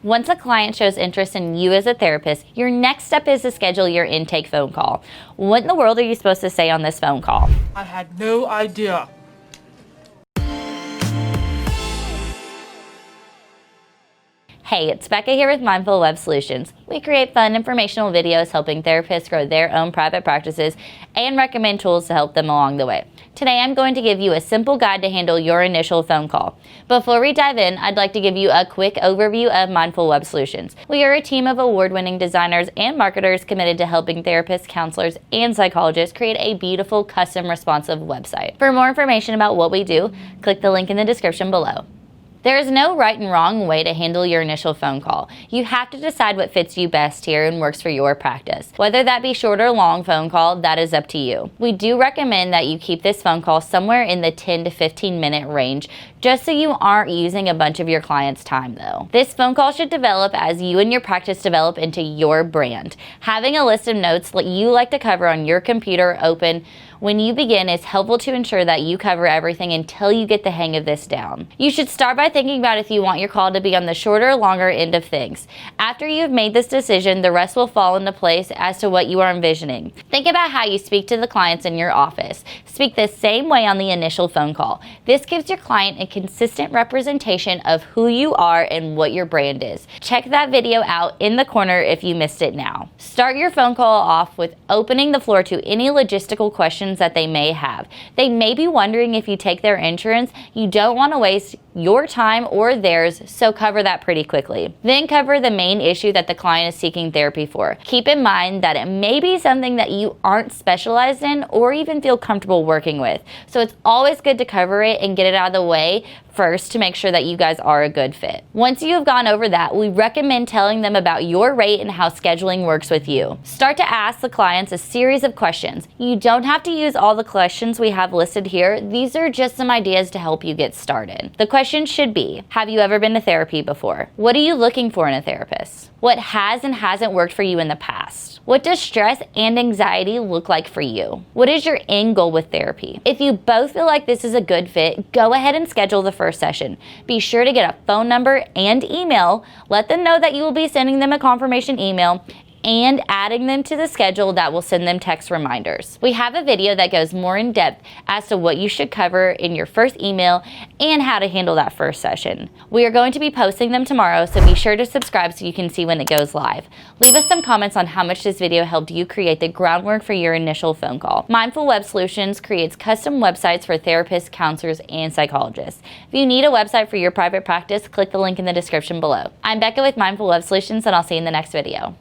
Once a client shows interest in you as a therapist, your next step is to schedule your intake phone call. What in the world are you supposed to say on this phone call? I had no idea. Hey, it's Becca here with Mindful Web Solutions. We create fun informational videos helping therapists grow their own private practices and recommend tools to help them along the way. Today I'm going to give you a simple guide to handle your initial phone call. Before we dive in, I'd like to give you a quick overview of Mindful Web Solutions. We are a team of award-winning designers and marketers committed to helping therapists, counselors, and psychologists create a beautiful, custom, responsive website. For more information about what we do, click the link in the description below. There is no right and wrong way to handle your initial phone call. You have to decide what fits you best here and works for your practice. Whether that be short or long phone call, that is up to you. We do recommend that you keep this phone call somewhere in the 10 to 15 minute range, just so you aren't using a bunch of your client's time though. This phone call should develop as you and your practice develop into your brand. Having a list of notes that you like to cover on your computer open when you begin is helpful to ensure that you cover everything until you get the hang of this down. You should start by thinking about if you want your call to be on the shorter or longer end of things. After you've made this decision, the rest will fall into place as to what you are envisioning. Think about how you speak to the clients in your office. Speak the same way on the initial phone call. This gives your client a consistent representation of who you are and what your brand is. Check that video out in the corner if you missed it now. Start your phone call off with opening the floor to any logistical questions that they may have. They may be wondering if you take their insurance. You don't want to waste your time or theirs, so cover that pretty quickly. Then cover the main issue that the client is seeking therapy for. Keep in mind that it may be something that you aren't specialized in or even feel comfortable working with. So it's always good to cover it and get it out of the way first to make sure that you guys are a good fit. Once you have gone over that, we recommend telling them about your rate and how scheduling works with you. Start to ask the clients a series of questions. You don't have to use all the questions we have listed here. These are just some ideas to help you get started. The question should be, have you ever been to therapy before? What are you looking for in a therapist? What has and hasn't worked for you in the past? What does stress and anxiety look like for you? What is your end goal with therapy? If you both feel like this is a good fit, go ahead and schedule the first session. Be sure to get a phone number and email. Let them know that you will be sending them a confirmation email and adding them to the schedule that will send them text reminders. We have a video that goes more in depth as to what you should cover in your first email and how to handle that first session. We are going to be posting them tomorrow, so be sure to subscribe so you can see when it goes live. Leave us some comments on how much this video helped you create the groundwork for your initial phone call. Mindful Web Solutions creates custom websites for therapists, counselors, and psychologists. If you need a website for your private practice, click the link in the description below. I'm Becca with Mindful Web Solutions, and I'll see you in the next video.